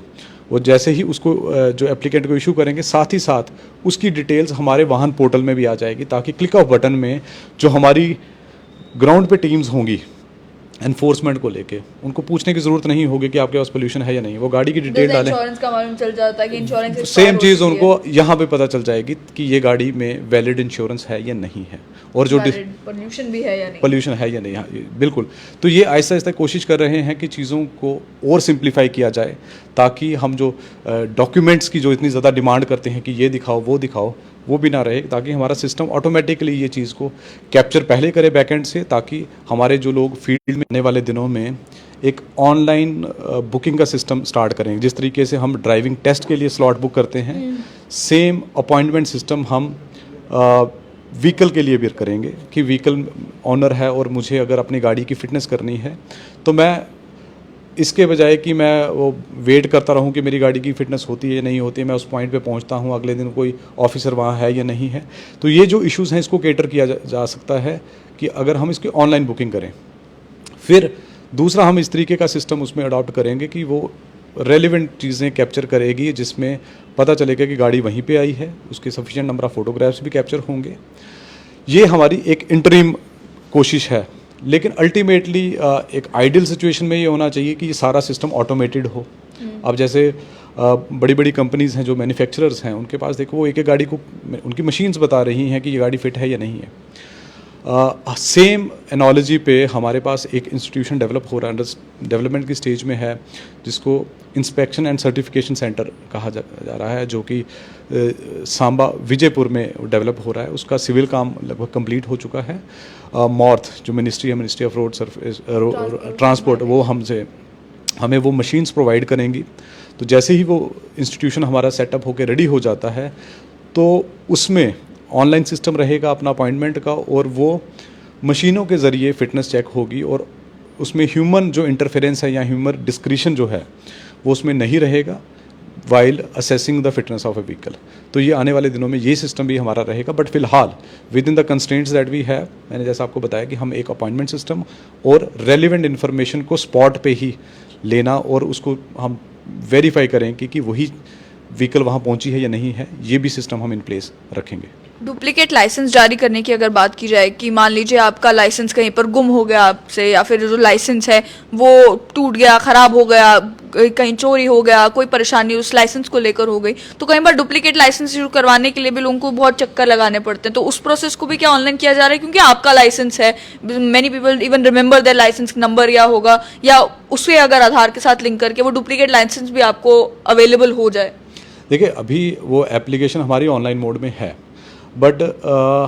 वो जैसे ही उसको जो एप्लीकेंट को इशू करेंगे, साथ ही साथ उसकी डिटेल्स हमारे वाहन पोर्टल में भी आ जाएगी, ताकि क्लिक ऑफ बटन में जो हमारी ग्राउंड पे टीम्स होंगी एनफोर्समेंट को लेके, उनको पूछने की ज़रूरत नहीं होगी कि आपके पास पोल्यूशन है या नहीं, वो गाड़ी की डिटेल डालें। इंश्योरेंस का मालूम चल जाता है कि इंश्योरेंस सेम चीज़ उनको यहाँ पे पता चल जाएगी कि ये गाड़ी में वैलिड इंश्योरेंस है या नहीं है, और जो पोल्यूशन भी है या नहीं, पोल्यूशन है या नहीं। हाँ, बिल्कुल। तो ये आहिस्ता आहिस्ता कोशिश कर रहे हैं कि चीज़ों को और सिंप्लीफाई किया जाए, ताकि हम जो डॉक्यूमेंट्स की जो इतनी ज़्यादा डिमांड करते हैं कि ये दिखाओ वो दिखाओ, वो भी ना रहे, ताकि हमारा सिस्टम ऑटोमेटिकली ये चीज़ को कैप्चर पहले करे बैकएंड से, ताकि हमारे जो लोग फील्ड में आने वाले दिनों में एक ऑनलाइन बुकिंग का सिस्टम स्टार्ट करेंगे। जिस तरीके से हम ड्राइविंग टेस्ट के लिए स्लॉट बुक करते हैं, सेम अपॉइंटमेंट सिस्टम हम व्हीकल के लिए भी करेंगे कि व्हीकल ऑनर है और मुझे अगर अपनी गाड़ी की फ़िटनेस करनी है, तो मैं इसके बजाय कि मैं वो वेट करता रहूं कि मेरी गाड़ी की फ़िटनेस होती है या नहीं होती है, मैं उस पॉइंट पे पहुंचता हूं, अगले दिन कोई ऑफिसर वहां है या नहीं है। तो ये जो इश्यूज़ हैं इसको कैटर किया जा सकता है कि अगर हम इसकी ऑनलाइन बुकिंग करें। फिर दूसरा, हम इस तरीके का सिस्टम उसमें अडॉप्ट करेंगे कि वो रेलिवेंट चीज़ें कैप्चर करेगी, जिसमें पता चलेगा कि गाड़ी वहीं पे आई है, उसके सफिशिएंट नंबर ऑफ फोटोग्राफ्स भी कैप्चर होंगे। ये हमारी एक इंटरिम कोशिश है, लेकिन अल्टीमेटली एक आइडियल सिचुएशन में ये होना चाहिए कि ये सारा सिस्टम ऑटोमेटेड हो। अब जैसे बड़ी बड़ी कंपनीज़ हैं जो मैन्युफैक्चरर्स हैं, उनके पास देखो वो एक एक गाड़ी को उनकी मशीन्स बता रही हैं कि ये गाड़ी फिट है या नहीं है। सेम एनोलॉजी पे हमारे पास एक इंस्टीट्यूशन डेवलप हो रहा है, डेवलपमेंट की स्टेज में है, जिसको इंस्पेक्शन एंड सर्टिफिकेशन सेंटर कहा जा रहा है, जो कि सांबा विजयपुर में डेवलप हो रहा है। उसका सिविल काम लगभग कंप्लीट हो चुका है। मॉर्थ जो मिनिस्ट्री है, मिनिस्ट्री ऑफ रोड ट्रांसपोर्ट, वो हमें वो मशीन्स प्रोवाइड करेंगी। तो जैसे ही वो इंस्टीट्यूशन हमारा सेटअप होकर रेडी हो जाता है, तो उसमें ऑनलाइन सिस्टम रहेगा अपना अपॉइंटमेंट का, और वो मशीनों के ज़रिए फ़िटनेस चेक होगी, और उसमें ह्यूमन जो इंटरफेरेंस है या ह्यूमन डिस्क्रिशन जो है वो उसमें नहीं रहेगा while assessing the fitness of A vehicle. तो ये आने वाले दिनों में ये सिस्टम भी हमारा रहेगा, बट फिलहाल within the constraints that we have, मैंने जैसा आपको बताया कि हम एक अपॉइंटमेंट सिस्टम और रेलिवेंट इन्फॉर्मेशन को स्पॉट पे ही लेना, और उसको हम वेरीफाई करें कि वही व्हीकल वहाँ पहुँची है या नहीं है, ये भी सिस्टम हम इन प्लेस रखेंगे। डुप्लीकेट लाइसेंस जारी करने की अगर बात की जाए कि मान लीजिए आपका लाइसेंस कहीं पर गुम हो गया आपसे, या फिर जो लाइसेंस है वो टूट गया, ख़राब हो गया, कहीं चोरी हो गया, कोई परेशानी उस लाइसेंस को लेकर हो गई, तो कई बार डुप्लीकेट लाइसेंस इशू करवाने के लिए भी लोगों को बहुत चक्कर लगाने पड़ते हैं। तो उस प्रोसेस को भी क्या ऑनलाइन किया जा रहा है, क्योंकि आपका लाइसेंस है, many people even remember their licence number या होगा, या उसे अगर आधार के साथ लिंक करके वो डुप्लीकेट लाइसेंस भी आपको अवेलेबल हो जाए। देखिए, अभी वो एप्लीकेशन हमारी ऑनलाइन मोड में है, बट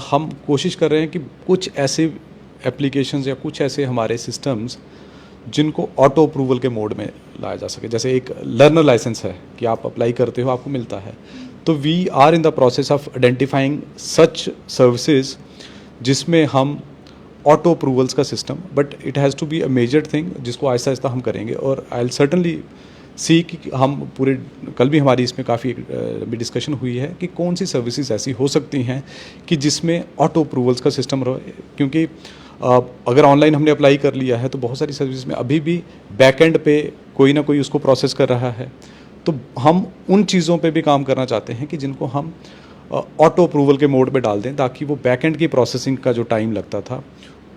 हम कोशिश कर रहे हैं कि कुछ ऐसे एप्लीकेशंस या कुछ ऐसे हमारे सिस्टम्स जिनको ऑटो अप्रूवल के मोड में लाया जा सके। जैसे एक लर्नर लाइसेंस है कि आप अप्लाई करते हो, आपको मिलता है, तो we are in the process of identifying such services जिसमें हम ऑटो अप्रूवल्स का system, but it has to be a major thing, जिसको आहिस्ता आहिस्ता हम करेंगे। और आई विल सर्टनली सी कि हम पूरे, कल भी हमारी इसमें काफ़ी भी डिस्कशन हुई है कि कौन सी सर्विसेज ऐसी हो सकती हैं कि जिसमें ऑटो अप्रूवल्स का सिस्टम रहे, क्योंकि अगर ऑनलाइन हमने अप्लाई कर लिया है तो बहुत सारी सर्विस में अभी भी बैक एंड पे कोई ना कोई उसको प्रोसेस कर रहा है। तो हम उन चीज़ों पे भी काम करना चाहते हैं कि जिनको हम ऑटो अप्रूवल के मोड पे डाल दें, ताकि वो बैक एंड की प्रोसेसिंग का जो टाइम लगता था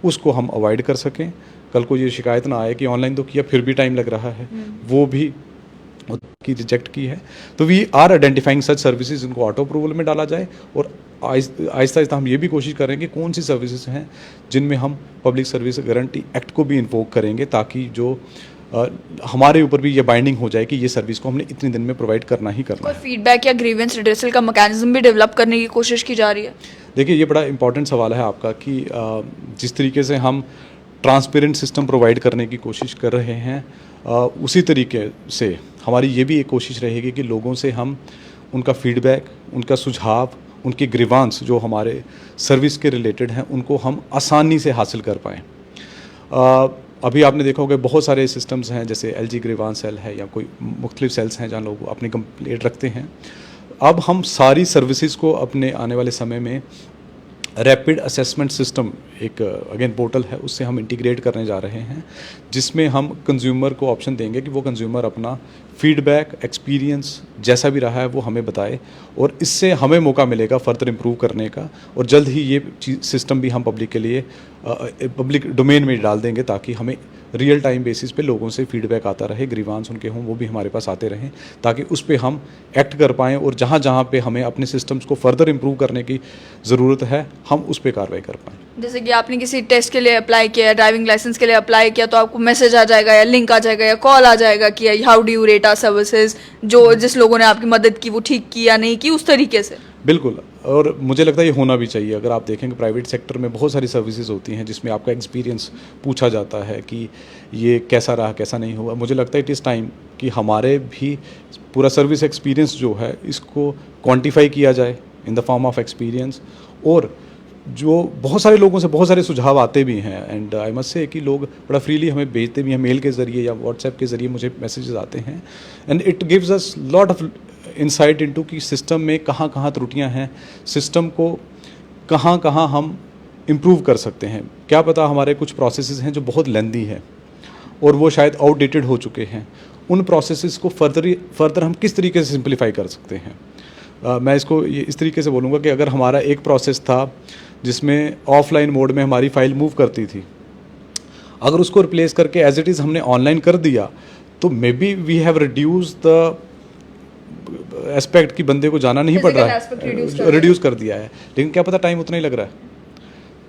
उसको हम अवॉइड कर सकें। कल को ये शिकायत ना आए कि ऑनलाइन तो किया फिर भी टाइम लग रहा है, वो भी की रिजेक्ट की है, तो we are identifying such services, इनको ऑटो अप्रूवल में डाला जाए। और आहिस्ता आहिस्ता हम ये भी कोशिश करेंगे कौन सी सर्विसेज हैं जिनमें हम पब्लिक सर्विस गारंटी एक्ट को भी इन्वोक करेंगे, ताकि जो हमारे ऊपर भी ये बाइंडिंग हो जाए कि ये सर्विस को हमने इतने दिन में प्रोवाइड करना ही करना कोई है। फीडबैक या ग्रीवेंस रिड्रेसल का मैकेनिज्म भी डेवलप करने की कोशिश की जा रही है? देखिए, ये बड़ा इंपॉर्टेंट सवाल है आपका कि जिस तरीके से हम ट्रांसपेरेंट सिस्टम प्रोवाइड करने की कोशिश कर रहे हैं, उसी तरीके से हमारी ये भी एक कोशिश रहेगी कि लोगों से हम उनका फीडबैक, उनका सुझाव, उनकी ग्रीवांस जो हमारे सर्विस के रिलेटेड हैं, उनको हम आसानी से हासिल कर पाएँ। अभी आपने देखा होगा बहुत सारे सिस्टम्स हैं, जैसे एलजी ग्रीवांस सेल है या कोई मुख्तलिफ सेल्स हैं जहाँ लोग अपनी कंप्लेंट रखते हैं। अब हम सारी सर्विसेज को अपने आने वाले समय में रैपिड असेसमेंट सिस्टम, एक अगेन पोर्टल है, उससे हम इंटीग्रेट करने जा रहे हैं, जिसमें हम कंज्यूमर को ऑप्शन देंगे कि वो कंज्यूमर अपना फीडबैक, एक्सपीरियंस जैसा भी रहा है वो हमें बताए, और इससे हमें मौका मिलेगा फर्दर इम्प्रूव करने का। और जल्द ही ये सिस्टम भी हम पब्लिक के लिए पब्लिक डोमेन में डाल देंगे, ताकि हमें रियल टाइम बेसिस पे लोगों से फीडबैक आता रहे, ग्रीवांस उनके हों वो भी हमारे पास आते रहें, ताकि उस पे हम एक्ट कर पाएँ, और जहाँ जहाँ पे हमें अपने सिस्टम्स को फर्दर इम्प्रूव करने की ज़रूरत है हम उस पे कार्रवाई कर पाएँ। जैसे कि आपने किसी टेस्ट के लिए अप्लाई किया, ड्राइविंग लाइसेंस के लिए अप्लाई किया, तो आपको मैसेज आ जाएगा या लिंक आ जाएगा या कॉल आ जाएगा कि how do you rate our services, जो जिस लोगों ने आपकी मदद की वो ठीक की या नहीं की, उस तरीके से। बिल्कुल, और मुझे लगता है ये होना भी चाहिए। अगर आप देखेंगे प्राइवेट सेक्टर में बहुत सारी सर्विसेज होती हैं जिसमें आपका एक्सपीरियंस पूछा जाता है कि ये कैसा रहा, कैसा नहीं हुआ। मुझे लगता है इट इज़ टाइम कि हमारे भी पूरा सर्विस एक्सपीरियंस जो है इसको क्वांटिफाई किया जाए इन द फॉर्म ऑफ एक्सपीरियंस। और जो बहुत सारे लोगों से बहुत सारे सुझाव आते भी हैं, एंड आई मस्ट से कि लोग बड़ा फ्रीली हमें भेजते भी हैं, मेल के ज़रिए या व्हाट्सएप के ज़रिए मुझे मैसेजेस आते हैं, and it gives us lot of insight into कि सिस्टम में कहाँ कहाँ त्रुटियाँ हैं, सिस्टम को कहाँ कहाँ हम इम्प्रूव कर सकते हैं। क्या पता हमारे कुछ प्रोसेसेस हैं जो बहुत लेंदी हैं और वो शायद आउटडेटेड हो चुके हैं, उन प्रोसेसेस को फर्दर हम किस तरीके से सिंप्लीफाई कर सकते हैं। मैं इसको इस तरीके से बोलूँगा कि अगर हमारा एक प्रोसेस था जिसमें ऑफलाइन मोड में हमारी फ़ाइल मूव करती थी, अगर उसको रिप्लेस करके एज इट इज़ हमने ऑनलाइन कर दिया, तो maybe we have reduce the aspect कि बंदे को जाना नहीं पड़ रहा है, रिड्यूस कर दिया है, लेकिन क्या पता टाइम उतना ही लग रहा है।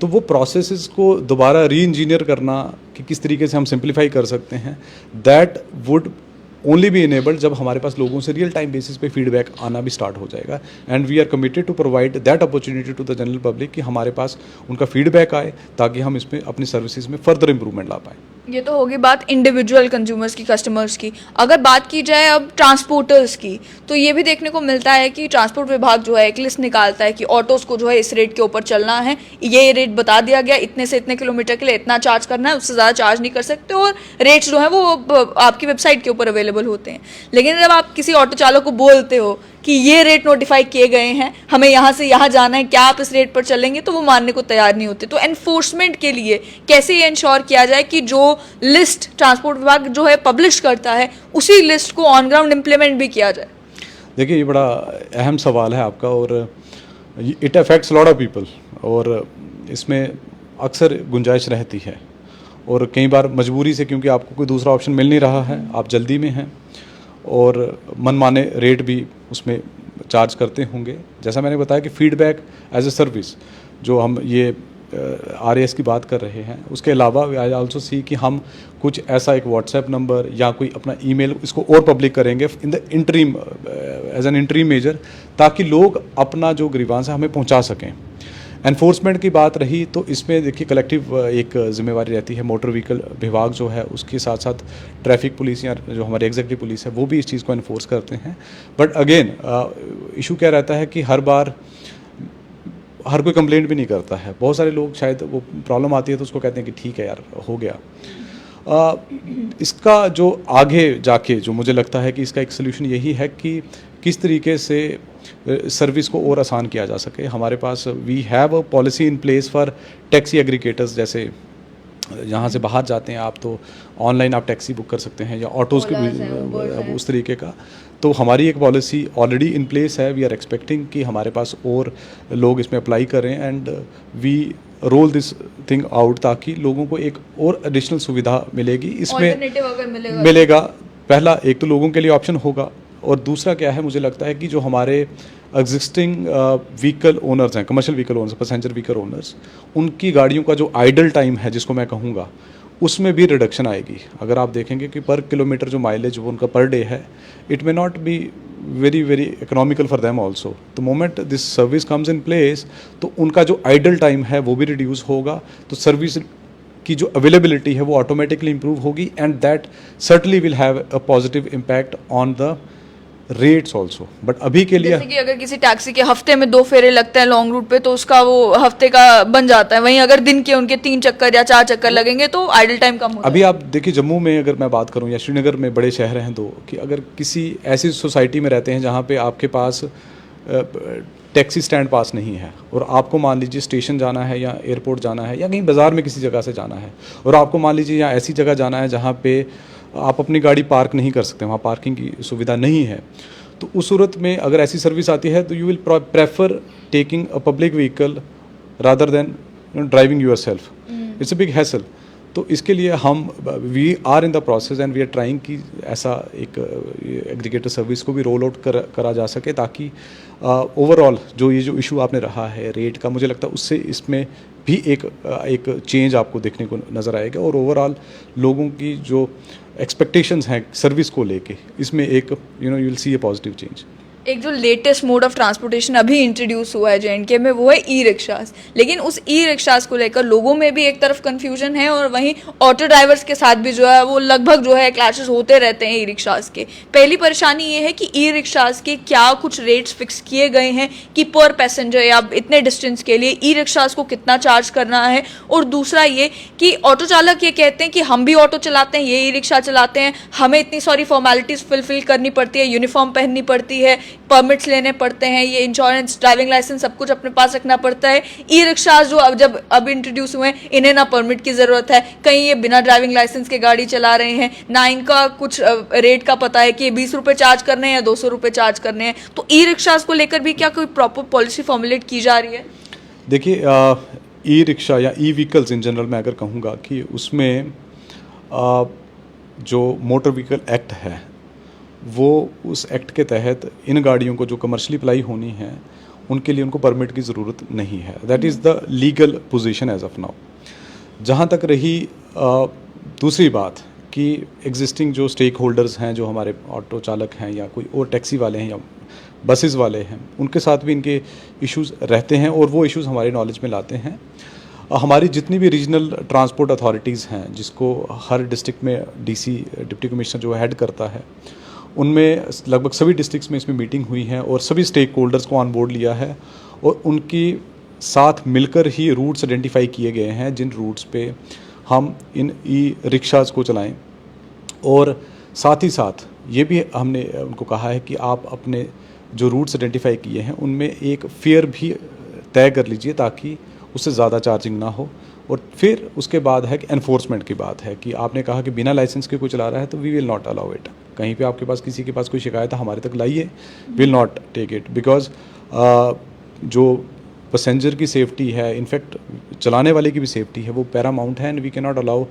तो वो प्रोसेसेस को दोबारा री इंजीनियर करना कि किस तरीके से हम सिंप्लीफाई कर सकते हैं, that would only be enabled जब हमारे पास लोगों से रियल टाइम बेसिस पे फीडबैक आना भी स्टार्ट हो जाएगा। And we are committed to provide that opportunity to the general public कि हमारे पास उनका फीडबैक आए, ताकि हम इसमें अपनी सर्विसेज में फर्दर इंप्रूवमेंट ला पाएँ। ये तो होगी बात इंडिविजुअल कंज्यूमर्स की, कस्टमर्स की। अगर बात की जाए अब ट्रांसपोर्टर्स की, तो ये भी देखने को मिलता है कि ट्रांसपोर्ट विभाग जो है एक लिस्ट निकालता है कि ऑटोज़ को जो है इस रेट के ऊपर चलना है, ये रेट बता दिया गया, इतने से इतने किलोमीटर के लिए इतना चार्ज करना है, उससे ज़्यादा चार्ज नहीं कर सकते, और रेट्स जो है वो आपकी वेबसाइट के ऊपर अवेलेबल होते हैं। लेकिन जब आप किसी ऑटो चालक को बोलते हो कि ये रेट नोटिफाई किए गए हैं, हमें यहाँ से यहाँ जाना है, क्या आप इस रेट पर चलेंगे, तो वो मानने को तैयार नहीं होते। तो एनफोर्समेंट के लिए कैसे ये इंश्योर किया जाए कि जो लिस्ट ट्रांसपोर्ट विभाग जो है पब्लिश करता है, उसी लिस्ट को ऑन ग्राउंड इम्प्लीमेंट भी किया जाए? देखिए, ये बड़ा अहम सवाल है आपका, और it affects lot of people, और इसमें अक्सर गुंजाइश रहती है, और कई बार मजबूरी से, क्योंकि आपको कोई दूसरा ऑप्शन मिल नहीं रहा है, आप जल्दी में हैं, और मनमाने रेट भी उसमें चार्ज करते होंगे। जैसा मैंने बताया कि फीडबैक एज ए सर्विस जो हम ये RAS की बात कर रहे हैं, उसके अलावा आई आल्सो सी कि हम कुछ ऐसा एक व्हाट्सएप नंबर या कोई अपना ईमेल इसको और पब्लिक करेंगे in the interim as an interim measure, ताकि लोग अपना जो ग्रीवांस है हमें पहुंचा सकें। एनफोर्समेंट की बात रही तो इसमें देखिए कलेक्टिव एक जिम्मेवारी रहती है। मोटर व्हीकल विभाग जो है उसके साथ साथ ट्रैफिक पुलिस या जो हमारी एग्जीक्यूटिव पुलिस है वो भी इस चीज़ को एनफोर्स करते हैं। बट अगेन इशू क्या रहता है कि हर बार हर कोई कंप्लेंट भी नहीं करता है। बहुत सारे लोग शायद वो प्रॉब्लम आती है तो उसको कहते हैं कि ठीक है यार हो गया। इसका जो आगे जाके जो मुझे लगता है कि इसका एक सोल्यूशन यही है कि किस तरीके से सर्विस को और आसान किया जा सके। हमारे पास we have a policy in place for taxi aggregators, जैसे यहाँ से बाहर जाते हैं आप तो ऑनलाइन आप टैक्सी बुक कर सकते हैं या ऑटोज़ के भी उस तरीके का। तो हमारी एक पॉलिसी ऑलरेडी इन प्लेस है। वी आर एक्सपेक्टिंग कि हमारे पास और लोग इसमें अप्लाई करें and we roll this thing out ताकि लोगों को एक और एडिशनल सुविधा मिलेगी। इसमें अगर मिलेगा पहला एक तो लोगों के लिए ऑप्शन होगा, और दूसरा क्या है, मुझे लगता है कि जो हमारे एग्जिस्टिंग व्हीकल ओनर्स हैं, commercial vehicle owners, passenger vehicle owners, उनकी गाड़ियों का जो आइडल टाइम है जिसको मैं कहूँगा, उसमें भी रिडक्शन आएगी। अगर आप देखेंगे कि पर किलोमीटर जो माइलेज वो उनका पर डे है, it may not be very very economical for them also. The moment this service comes in place, तो उनका जो आइडल टाइम है वो भी रिड्यूस होगा, तो सर्विस की जो अवेलेबिलिटी है वो ऑटोमेटिकली इंप्रूव होगी, and that certainly will have a positive impact on the rates also. But अभी के लिए जैसे कि अगर किसी टैक्सी के हफ्ते में 2 फेरे लगते हैं लॉन्ग रूट पे, तो उसका वो हफ्ते का बन जाता है। वहीं अगर दिन के उनके 3 चक्कर या 4 चक्कर लगेंगे तो आइडल टाइम कम होता है। अभी आप देखिए, जम्मू में अगर मैं बात करूं या श्रीनगर में, बड़े शहर हैं दो, कि अगर किसी ऐसी सोसाइटी में रहते हैं जहां पे आपके पास टैक्सी स्टैंड पास नहीं है, और आपको मान लीजिए स्टेशन जाना है या एयरपोर्ट जाना है या कहीं बाज़ार में किसी जगह से जाना है, और आपको मान लीजिए यहाँ ऐसी जगह जाना है जहाँ पे आप अपनी गाड़ी पार्क नहीं कर सकते, वहाँ पार्किंग की सुविधा नहीं है, तो उस सूरत में अगर ऐसी सर्विस आती है तो you will prefer taking a public vehicle rather than driving yourself. It's a big hassle. तो इसके लिए हम we are in the process and we are trying कि ऐसा एक एग्रीगेटर सर्विस को भी रोल आउट करा जा सके, ताकि ओवरऑल जो ये जो इशू आपने रहा है रेट का, मुझे लगता है उससे इसमें भी एक चेंज आपको देखने को नज़र आएगा, और ओवरऑल लोगों की जो एक्सपेक्टेशंस हैं सर्विस को लेके, इसमें एक you will see A positive change. एक जो लेटेस्ट मोड ऑफ ट्रांसपोर्टेशन अभी इंट्रोड्यूस हुआ है जे.एंड.के में, वो है ई रिक्शास। लेकिन उस ई रिक्शास को लेकर लोगों में भी एक तरफ कंफ्यूजन है, और वहीं ऑटो ड्राइवर्स के साथ भी जो है वो लगभग जो है क्लैशेस होते रहते हैं ई रिक्शास के। पहली परेशानी ये है कि ई रिक्शास के क्या कुछ रेट्स फिक्स किए गए हैं कि पर पैसेंजर या इतने डिस्टेंस के लिए ई रिक्शास को कितना चार्ज करना है, और दूसरा ये कि ऑटो चालक ये कहते हैं कि हम भी ऑटो चलाते हैं, ये ई रिक्शा चलाते हैं, हमें इतनी सारी फॉर्मेलिटीज़ फुलफिल करनी पड़ती है, यूनिफॉर्म पहननी पड़ती है, परमिट्स लेने पड़ते हैं, ये इंश्योरेंस, ड्राइविंग लाइसेंस, सब कुछ अपने पास रखना पड़ता है। ई रिक्शास जो अब इंट्रोड्यूस हुए हैं, इन्हें ना परमिट की ज़रूरत है, कहीं ये बिना ड्राइविंग लाइसेंस के गाड़ी चला रहे हैं, ना इनका कुछ रेट का पता है कि 20 रुपये चार्ज करने हैं या 200 रुपये चार्ज करने हैं। तो ई रिक्शास को लेकर भी क्या कोई प्रॉपर पॉलिसी फॉर्मुलेट की जा रही है? देखिए, ई रिक्शा या ई व्हीकल्स इन जनरल मैं अगर कहूँगा कि उसमें जो मोटर व्हीकल एक्ट है, वो उस एक्ट के तहत इन गाड़ियों को जो कमर्शियली अप्लाई होनी है उनके लिए उनको परमिट की ज़रूरत नहीं है। That is the legal position as of now. जहाँ तक रही दूसरी बात कि एग्जिस्टिंग जो स्टेक होल्डर्स हैं, जो हमारे ऑटो चालक हैं या कोई और टैक्सी वाले हैं या बसेस वाले हैं, उनके साथ भी इनके इश्यूज़ रहते हैं, और वो इश्यूज़ हमारे नॉलेज में लाते हैं। हमारी जितनी भी रीजनल ट्रांसपोर्ट अथॉरिटीज़ हैं, जिसको हर डिस्ट्रिक्ट में डीसी, डिप्टी कमिश्नर जो हेड करता है, उनमें लगभग सभी डिस्ट्रिक्ट्स में इसमें मीटिंग हुई है, और सभी स्टेक होल्डर्स को ऑन बोर्ड लिया है, और उनकी साथ मिलकर ही रूट्स आइडेंटिफाई किए गए हैं जिन रूट्स पे हम इन ई रिक्शास को चलाएं। और साथ ही साथ ये भी हमने उनको कहा है कि आप अपने जो रूट्स आइडेंटिफाई किए हैं उनमें एक फेयर भी तय कर लीजिए, ताकि उससे ज़्यादा चार्जिंग ना हो। और फिर उसके बाद है कि एनफोर्समेंट की बात है कि आपने कहा कि बिना लाइसेंस के कोई चला रहा है, तो we will not allow it. कहीं पे आपके पास किसी के पास कोई शिकायत है, हमारे तक लाइए, will not take it, because जो पैसेंजर की सेफ्टी है, इनफैक्ट चलाने वाले की भी सेफ्टी है, वो पैरामाउंट है, and we can not allow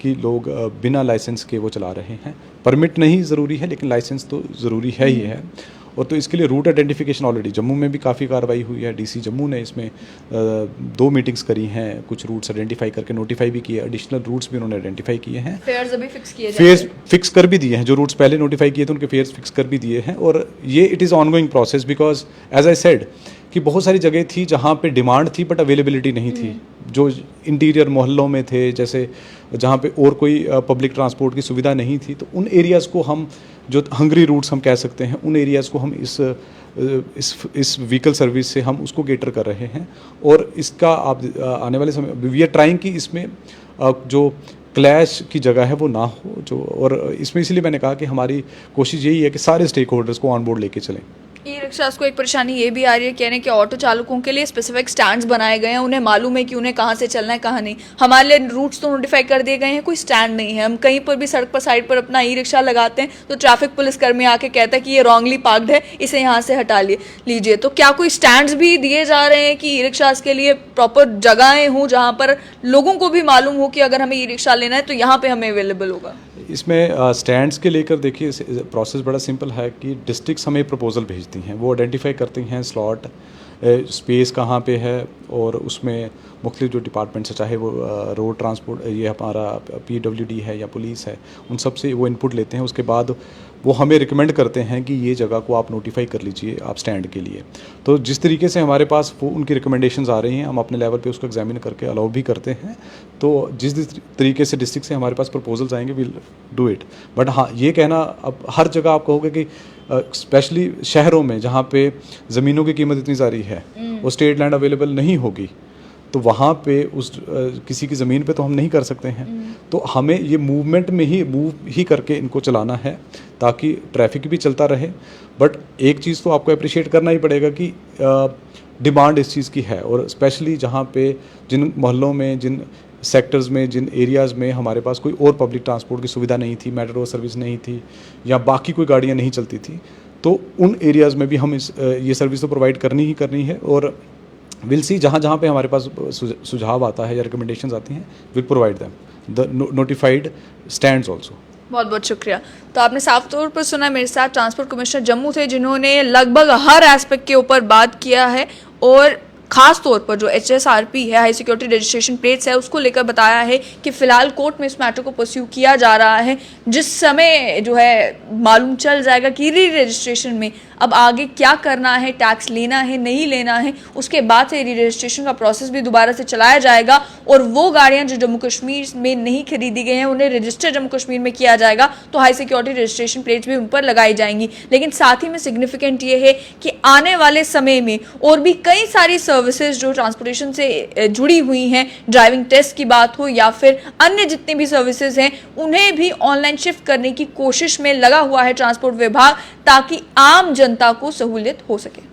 कि लोग बिना लाइसेंस के वो चला रहे हैं। परमिट नहीं ज़रूरी है, लेकिन लाइसेंस तो ज़रूरी है ही है। और तो इसके लिए रूट आइडेंटिफिकेशन ऑलरेडी जम्मू में भी काफ़ी कार्रवाई हुई है। डीसी जम्मू ने इसमें 2 मीटिंग्स करी हैं, कुछ रूट्स आइडेंटिफाई करके नोटिफाई भी किए, एडिशनल रूट्स भी उन्होंने आइडेंटिफाई किए हैं। फेयर्स अभी फिक्स किए फेयर्स फिक्स कर भी दिए हैं, जो रूट्स पहले नोटिफाई किए थे उनके फेयर्स फिक्स कर भी दिए हैं। और ये it is ongoing process, because as I said कि बहुत सारी जगह थी जहाँ पे डिमांड थी बट अवेलेबिलिटी नहीं थी, जो इंटीरियर मोहल्लों में थे, जैसे जहाँ पे और कोई पब्लिक ट्रांसपोर्ट की सुविधा नहीं थी, तो उन एरियाज़ को हम, जो हंगरी रूट्स हम कह सकते हैं, उन एरियाज़ को हम इस व्हीकल सर्विस से हम उसको केटर कर रहे हैं। और इसका आप आने वाले समय वी आर ट्राइंग कि इसमें जो क्लैश की जगह है वो ना हो, जो, और इसमें इसीलिए मैंने कहा कि हमारी कोशिश यही है कि सारे स्टेक होल्डर्स को ऑन बोर्ड लेके चलें। ई रिक्शास को एक परेशानी ये भी आ रही है, कहने कि ऑटो चालकों के लिए स्पेसिफिक स्टैंड्स बनाए गए हैं, उन्हें मालूम है कि उन्हें कहाँ से चलना है कहाँ नहीं। हमारे लिए रूट्स तो नोटिफाई कर दिए गए हैं, कोई स्टैंड नहीं है। हम कहीं पर भी सड़क पर साइड पर अपना ई रिक्शा लगाते हैं तो ट्रैफिक पुलिस कर्मी आके कहता है कि ये रॉन्गली पार्क्ड है, इसे यहाँ से हटा लीजिए। तो क्या कोई स्टैंड्स भी दिए जा रहे हैं कि ई रिक्शास के लिए प्रॉपर जगहें हों जहाँ पर लोगों को भी मालूम हो कि अगर हमें ई रिक्शा लेना है तो यहाँ पर हमें अवेलेबल होगा? इसमें स्टैंड्स के लेकर देखिए प्रोसेस बड़ा सिंपल है कि डिस्ट्रिक्ट्स हमें प्रपोजल भेजती हैं, वो आइडेंटिफाई करती हैं स्लॉट स्पेस कहाँ पे है, और उसमें मुख्तलिफ जो डिपार्टमेंट्स है, चाहे वो रोड ट्रांसपोर्ट, ये हमारा PWD है या पुलिस है, उन सब से वो इनपुट लेते हैं। उसके बाद वो हमें रिकमेंड करते हैं कि ये जगह को आप नोटिफाई कर लीजिए आप स्टैंड के लिए। तो जिस तरीके से हमारे पास वो उनकी रिकमेंडेशंस आ रही हैं, हम अपने लेवल पे उसको एग्जामिन करके अलाउ भी करते हैं। तो जिस तरीके से डिस्ट्रिक्ट से हमारे पास प्रपोजल्स आएंगे विल डू इट। बट हाँ, ये कहना अब हर जगह आप कहोगे कि स्पेशली शहरों में जहाँ पे ज़मीनों की कीमत इतनी सारी है, वो स्टेट लैंड अवेलेबल नहीं होगी, तो वहाँ पे उस किसी की ज़मीन पे तो हम नहीं कर सकते हैं। तो हमें ये मूवमेंट में ही मूव ही करके इनको चलाना है ताकि ट्रैफिक भी चलता रहे। बट एक चीज़ तो आपको अप्रिशिएट करना ही पड़ेगा कि डिमांड इस चीज़ की है, और स्पेशली जहाँ पे जिन मोहल्लों में, जिन सेक्टर्स में, जिन एरियाज़ में हमारे पास कोई और पब्लिक ट्रांसपोर्ट की सुविधा नहीं थी, मेट्रो सर्विस नहीं थी या बाकी कोई गाड़ियाँ नहीं चलती थी, तो उन एरियाज़ में भी हम ये सर्विस तो प्रोवाइड करनी ही करनी है। और विल सी जहाँ जहाँ पे हमारे पास सुझाव आता है या रिकमेंडेशंस आती हैं, will provide them the notified stands also. बहुत बहुत शुक्रिया। तो आपने साफ तौर पर सुना, मेरे साथ ट्रांसपोर्ट कमिश्नर जम्मू थे जिन्होंने लगभग हर एस्पेक्ट के ऊपर बात किया है, और खास तौर पर जो HSRP है, हाई सिक्योरिटी रजिस्ट्रेशन प्लेट्स है, उसको लेकर बताया है कि फिलहाल कोर्ट में इस मैटर को परस्यू किया जा रहा है। जिस समय जो है मालूम चल जाएगा कि री रजिस्ट्रेशन में अब आगे क्या करना है, टैक्स लेना है नहीं लेना है, उसके बाद से री रजिस्ट्रेशन का प्रोसेस भी दोबारा से चलाया जाएगा, और वो गाड़ियां जो जम्मू कश्मीर में नहीं खरीदी गई हैं उन्हें रजिस्टर जम्मू कश्मीर में किया जाएगा, तो हाई सिक्योरिटी रजिस्ट्रेशन प्लेट्स भी उन पर लगाई जाएंगी। लेकिन साथ ही में सिग्निफिकेंट ये है कि आने वाले समय में और भी कई सारी सर्विसेज जो ट्रांसपोर्टेशन से जुड़ी हुई हैं, ड्राइविंग टेस्ट की बात हो या फिर अन्य जितनी भी सर्विसेज हैं, उन्हें भी ऑनलाइन शिफ्ट करने की कोशिश में लगा हुआ है ट्रांसपोर्ट विभाग, ताकि आम जनता को सहूलियत हो सके।